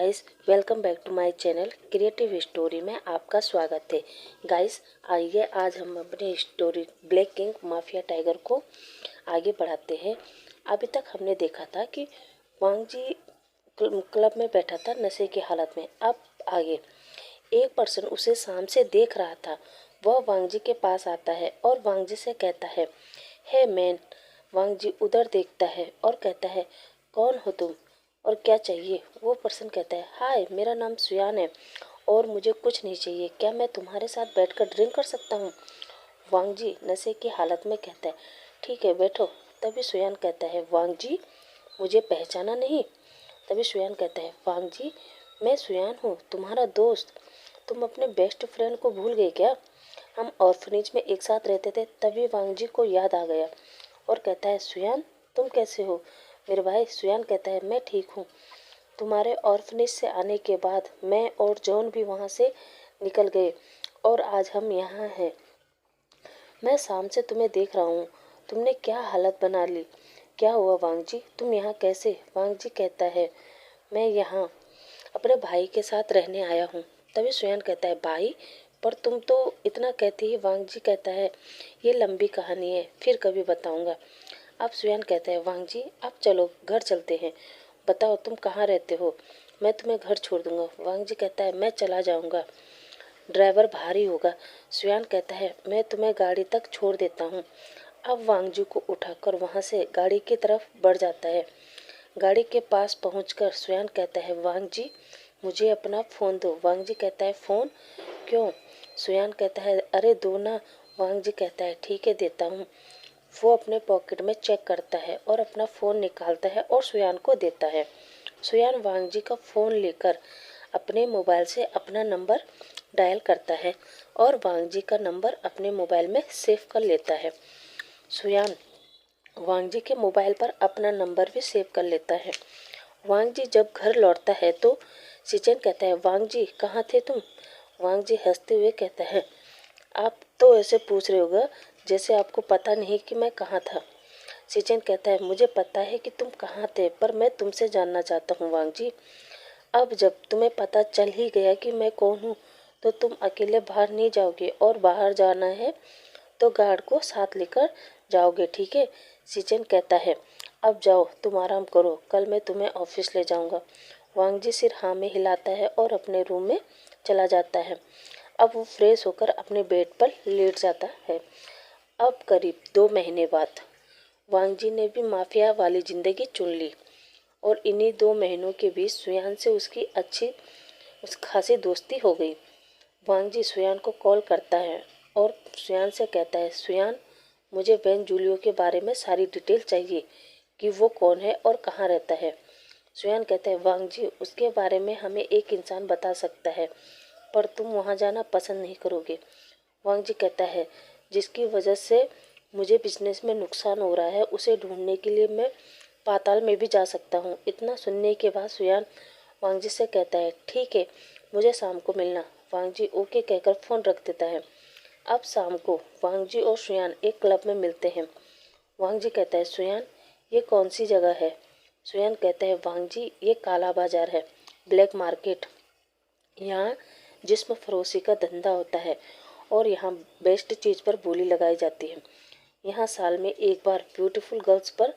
Guys, welcome back to my channel creative story में आपका स्वागत है। गाइस, आइए आज हम अपनी story black king mafia tiger को आगे बढ़ाते हैं। अभी तक हमने देखा था कि वांग जी क्लब में बैठा था नशे की हालत में। अब आगे एक पर्सन उसे शाम से देख रहा था। वह वांग जी के पास आता है और वांग जी से कहता है, हे मैन। वांग जी उधर देखता है और कहता है, कौन हो तुम और क्या चाहिए? वो पर्सन कहता है, हाय, मेरा नाम सुयान है और मुझे कुछ नहीं चाहिए। क्या मैं तुम्हारे साथ बैठकर ड्रिंक कर सकता हूँ? वांग जी नशे की हालत में कहता है, ठीक है, बैठो। तभी सुयान कहता है, वांग जी, मुझे पहचाना नहीं? तभी सुयान कहता है, वांग जी, मैं सुयान हूँ, तुम्हारा दोस्त। तुम अपने बेस्ट फ्रेंड को भूल गए क्या? हम ऑर्फनेज में एक साथ रहते थे। तभी वांग जी को याद आ गया और कहता है, सुयान, तुम कैसे हो मेरे भाई? सुयान कहता है, मैं ठीक हूँ। तुम्हारे ऑर्फनेज से आने के बाद मैं और जॉन भी वहाँ से निकल गए और आज हम यहाँ हैं। मैं शाम से तुम्हें देख रहा हूँ। तुमने क्या हालत बना ली? क्या हुआ वांग जी? तुम यहाँ कैसे? वांग जी कहता है, मैं यहाँ अपने भाई के साथ रहने आया हूँ। तभी सुयान कहता है, भाई, पर तुम तो इतना कहती ही। वांग जी कहता है, ये लंबी कहानी है, फिर कभी बताऊंगा। अब सुयान कहता है, वांग जी, अब चलो घर चलते हैं। बताओ तुम कहाँ रहते हो? मैं तुम्हें घर छोड़ दूंगा। वांग जी कहता है, मैं चला जाऊंगा, ड्राइवर भारी होगा। सुयान कहता है, मैं तुम्हें गाड़ी तक छोड़ देता हूँ। अब वांग जी को उठाकर वहाँ से गाड़ी की तरफ बढ़ जाता है। गाड़ी के पास पहुंचकर सुयान कहता है, वांग जी, मुझे अपना फ़ोन दो। वांग जी कहता है, फ़ोन? क्यों? सुयान कहता है, अरे दो ना। वांग जी कहता है, ठीक है, देता हूँ। वो अपने पॉकेट में चेक करता है और अपना फ़ोन निकालता है और सुयान को देता है। सुयान वांग जी का फ़ोन लेकर अपने मोबाइल से अपना नंबर डायल करता है और वांग जी का नंबर अपने मोबाइल में सेव कर लेता है। सुयान वांग जी के मोबाइल पर अपना नंबर भी सेव कर लेता है। वांग जी जब घर लौटता है तो सिचन कहता है, वांग जी, कहाँ थे तुम? वांग जी हंसते हुए कहता है, आप तो ऐसे पूछ रहे होगा जैसे आपको पता नहीं कि मैं कहाँ था। सिचन कहता है, मुझे पता है कि तुम कहाँ थे, पर मैं तुमसे जानना चाहता हूँ वांग जी। अब जब तुम्हें पता चल ही गया कि मैं कौन हूँ, तो तुम अकेले बाहर नहीं जाओगे और बाहर जाना है तो गार्ड को साथ लेकर जाओगे, ठीक है? सिचन कहता है, अब जाओ, तुम आराम करो, कल मैं तुम्हें ऑफिस ले जाऊंगा। वांग जी सिर हाँ में हिलाता है और अपने रूम में चला जाता है। अब वो फ्रेश होकर अपने बेड पर लेट जाता है। अब करीब 2 महीने बाद वांग जी ने भी माफिया वाली जिंदगी चुन ली और इन्हीं 2 महीनों के बीच सुयान से उसकी अच्छी खासी दोस्ती हो गई। वांग जी सुयान को कॉल करता है और सुयान से कहता है, सुयान, मुझे वेन जूलियो के बारे में सारी डिटेल चाहिए कि वो कौन है और कहाँ रहता है। सुयान कहता है, वांग जी, उसके बारे में हमें एक इंसान बता सकता है, पर तुम वहाँ जाना पसंद नहीं करोगे। वांग जी कहता है, जिसकी वजह से मुझे बिजनेस में नुकसान हो रहा है, उसे ढूंढने के लिए मैं पाताल में भी जा सकता हूँ। इतना सुनने के बाद सुयान वांग जी से कहता है, ठीक है, मुझे शाम को मिलना। वांग जी ओके कहकर फ़ोन रख देता है। अब शाम को वांग जी और सुयान एक क्लब में मिलते हैं। वांग जी कहता है, सुयान, ये कौन सी जगह है? सुयान कहता है, वांग जी, ये काला बाजार है, ब्लैक मार्केट। यहाँ जिस्म फरोशी का धंधा होता है और यहाँ बेस्ट चीज़ पर बोली लगाई जाती है। यहाँ साल में एक बार ब्यूटीफुल गर्ल्स पर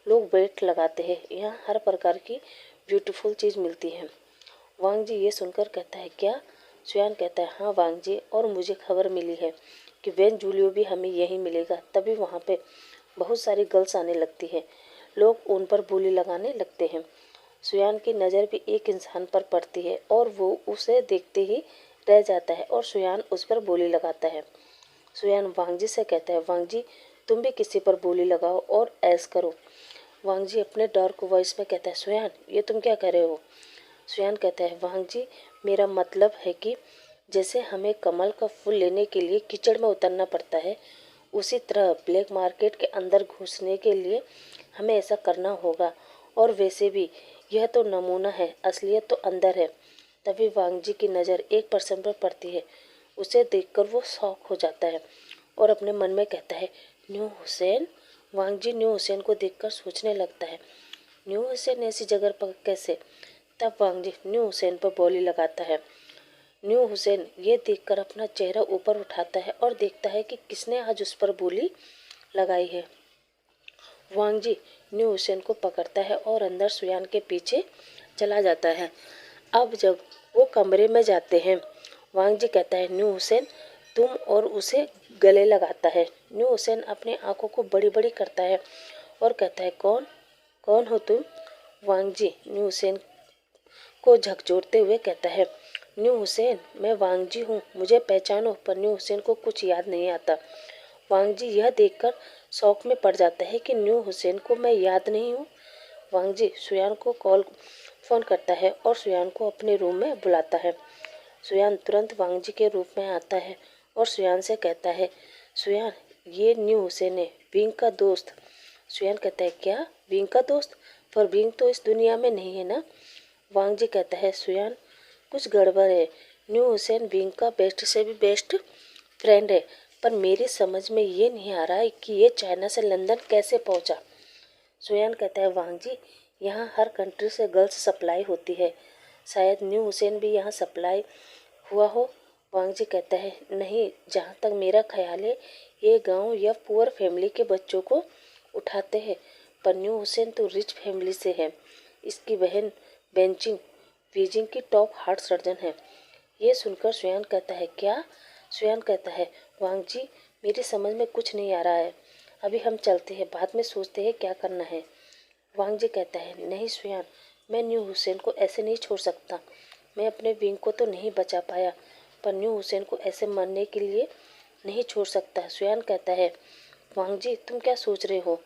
लोग बेट लगाते हैं। यहाँ हर प्रकार की ब्यूटीफुल चीज़ मिलती है। वांग जी ये सुनकर कहता है, क्या? सुयान कहता है, हाँ वांग जी, और मुझे खबर मिली है कि वेन जूलियो भी हमें यहीं मिलेगा। तभी वहाँ पे बहुत सारी गर्ल्स आने लगती हैं। लोग उन पर बोली लगाने लगते हैं। सुयान की नज़र भी एक इंसान पर पड़ती है और वो उसे देखते ही रह जाता है और सुयान उस पर बोली लगाता है। सुयान वांग जी से कहता है, वांग जी, तुम भी किसी पर बोली लगाओ और ऐश करो। वांग जी अपने डार्क वॉइस में कहता है, सुयान, ये तुम क्या कर रहे हो? सुयान कहता है, वांग जी, मेरा मतलब है कि जैसे हमें कमल का फूल लेने के लिए कीचड़ में उतरना पड़ता है, उसी तरह ब्लैक मार्केट के अंदर घुसने के लिए हमें ऐसा करना होगा। और वैसे भी यह तो नमूना है, असलियत तो अंदर है। तभी वांग जी की नज़र एक पर्सन पर पड़ती है। उसे देखकर वो शॉक हो जाता है और अपने मन में कहता है, न्यू हुसैन। वांग जी न्यू हुसैन को देखकर सोचने लगता है, न्यू हुसैन ऐसी जगह पर कैसे? तब वांग जी न्यू हुसैन पर बोली लगाता है। न्यू हुसैन ये देखकर अपना चेहरा ऊपर उठाता है और देखता है कि किसने आज उस पर बोली लगाई है। वांग जी न्यू हुसैन को पकड़ता है और अंदर सुयान के पीछे चला जाता है। अब जब वो कमरे में जाते हैं, वांग जी कहता है न्यू हुसैन तुम, और उसे गले लगाता है। न्यू हुसैन अपनी आंखों को बड़ी बड़ी करता है और कहता है कौन कौन हो तुम? वांग जी न्यू हुसैन को झकझोरते हुए कहता है न्यू हुसैन मैं वांग जी हूँ, मुझे पहचानो। पर न्यू हुसैन को कुछ याद नहीं आता। वांग जी यह देखकर शौक में पड़ जाता है कि न्यू हुसैन को मैं याद नहीं हूँ। वांग जी सुयान को फ़ोन करता है और सुयान को अपने रूम में बुलाता है। सुयान तुरंत वांग जी के रूप में आता है और सुयान से कहता है सुयान ये न्यू हुसैन है, विंग का दोस्त। सुयान कहता है क्या विंग का दोस्त? पर विंग तो इस दुनिया में नहीं है ना। वांग जी कहता है सुयान कुछ गड़बड़ है, न्यू हुसैन विंग का बेस्ट से भी बेस्ट फ्रेंड है, पर मेरी समझ में ये नहीं आ रहा है कि ये चाइना से लंदन कैसे पहुंचा। सुयान कहता है वांग जी यहाँ हर कंट्री से गर्ल्स सप्लाई होती है, शायद न्यू हुसैन भी यहाँ सप्लाई हुआ हो। वांग जी कहता है नहीं, जहाँ तक मेरा ख्याल है ये गांव या पुअर फैमिली के बच्चों को उठाते हैं, पर न्यू हुसैन तो रिच फैमिली से है। इसकी बहन बेंचिंग बीजिंग की टॉप हार्ट सर्जन है। ये सुनकर सुयान कहता है क्या? सुयान कहता है वांग जी मेरी समझ में कुछ नहीं आ रहा है, अभी हम चलते हैं, बाद में सोचते हैं क्या करना है। वांग जी कहता है नहीं सुयान, मैं न्यू हुसैन को ऐसे नहीं छोड़ सकता। मैं अपने विंग को तो नहीं बचा पाया, पर न्यू हुसैन को ऐसे मरने के लिए नहीं छोड़ सकता। सुयान कहता है वांग जी तुम क्या सोच रहे हो?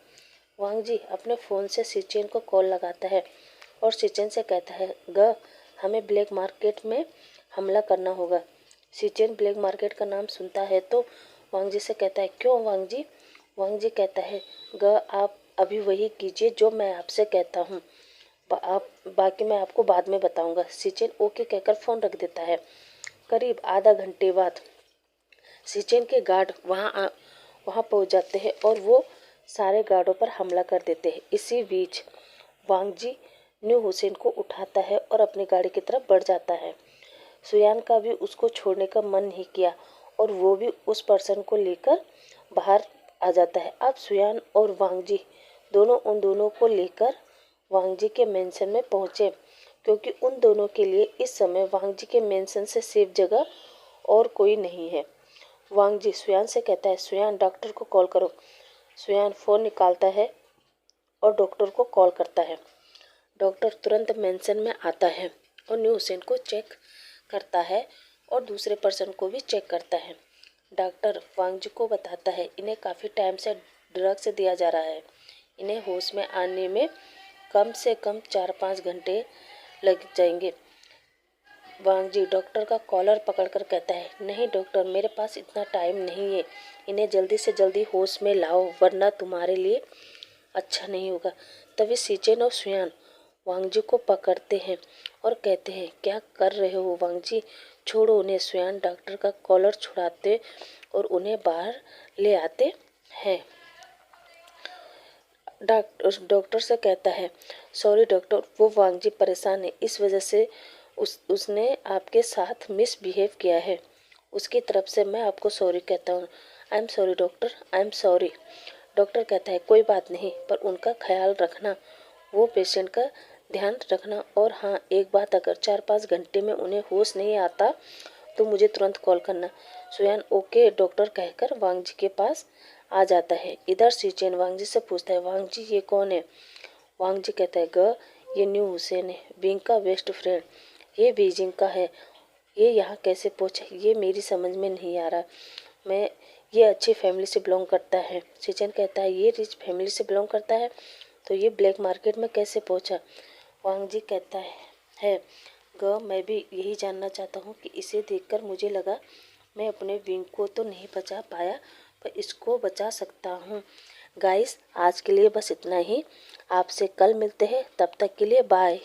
वांग जी अपने फ़ोन से सिचेन को कॉल लगाता है और सिचेन से कहता है हमें ब्लैक मार्केट में हमला करना होगा। सिचेन ब्लैक मार्केट का नाम सुनता है तो वांग जी से कहता है क्यों वांग जी? वांग जी कहता है आप अभी वही कीजिए जो मैं आपसे कहता हूँ, आप बाकी मैं आपको बाद में बताऊंगा। सिचेन ओके कहकर फ़ोन रख देता है। करीब आधा घंटे बाद सिचेन के गार्ड वहाँ पहुँच जाते हैं और वो सारे गार्डों पर हमला कर देते हैं। इसी बीच वांग जी न्यू हुसैन को उठाता है और अपनी गाड़ी की तरफ बढ़ जाता है। सुयान का भी उसको छोड़ने का मन नहीं किया और वो भी उस पर्सन को लेकर बाहर आ जाता है। अब सुयान और वांग जी दोनों उन दोनों को लेकर वांग जी के मेंशन में पहुंचे, क्योंकि उन दोनों के लिए इस समय वांग जी के मेंशन से सेफ जगह और कोई नहीं है। वांग जी सुयान से कहता है सुयान डॉक्टर को कॉल करो। सुयान फ़ोन निकालता है और डॉक्टर को कॉल करता है। डॉक्टर तुरंत मेंशन में आता है और न्यू हुसैन को चेक करता है और दूसरे पर्सन को भी चेक करता है। डॉक्टर वांग जी को बताता है इन्हें काफ़ी टाइम से ड्रग्स दिया जा रहा है, इन्हें होश में आने में कम से कम 4-5 घंटे लग जाएंगे। वांग जी डॉक्टर का कॉलर पकड़कर कहता है नहीं डॉक्टर, मेरे पास इतना टाइम नहीं है, इन्हें जल्दी से जल्दी होश में लाओ वरना तुम्हारे लिए अच्छा नहीं होगा। तभी सिचेन और सुयान वांग जी को पकड़ते हैं और कहते हैं क्या कर रहे हो वांग जी, छोड़ो उन्हें। सुयान डॉक्टर का कॉलर छुड़ाते और उन्हें बाहर ले आते हैं। डॉक्टर से कहता है सॉरी डॉक्टर, वो वांग जी परेशान है, इस वजह से उसने आपके साथ मिसबिहेव किया है, उसकी तरफ से मैं आपको सॉरी कहता हूँ। I am sorry doctor, I am sorry. Doctor कहता है कोई बात नहीं, पर उनका ख्याल रखना, वो पेशेंट का ध्यान रखना, और हाँ एक बात, अगर 4-5 घंटे में उन्हें होश नहीं आता तो मुझे तुरंत कॉल करना। सुयान ओके डॉक्टर कहकर वांग जी के पास आ जाता है। इधर सिचेन वांग जी से पूछता है वांग जी ये कौन है? वांग जी कहता है ये न्यू हुसैन है, विंग का बेस्ट फ्रेंड, ये बीजिंग का है, ये यहाँ कैसे पहुँचा ये मेरी समझ में नहीं आ रहा। मैं ये अच्छी फैमिली से बिलोंग करता है। सिचेन कहता है ये रिच फैमिली से बिलोंग करता है, तो ये ब्लैक मार्केट में कैसे पहुँचा? वांग जी कहता है मैं भी यही जानना चाहता हूँ कि इसे देखकर मुझे लगा मैं अपने विंग को तो नहीं बचा पाया, पर इसको बचा सकता हूँ। गाइस आज के लिए बस इतना ही, आपसे कल मिलते हैं, तब तक के लिए बाय।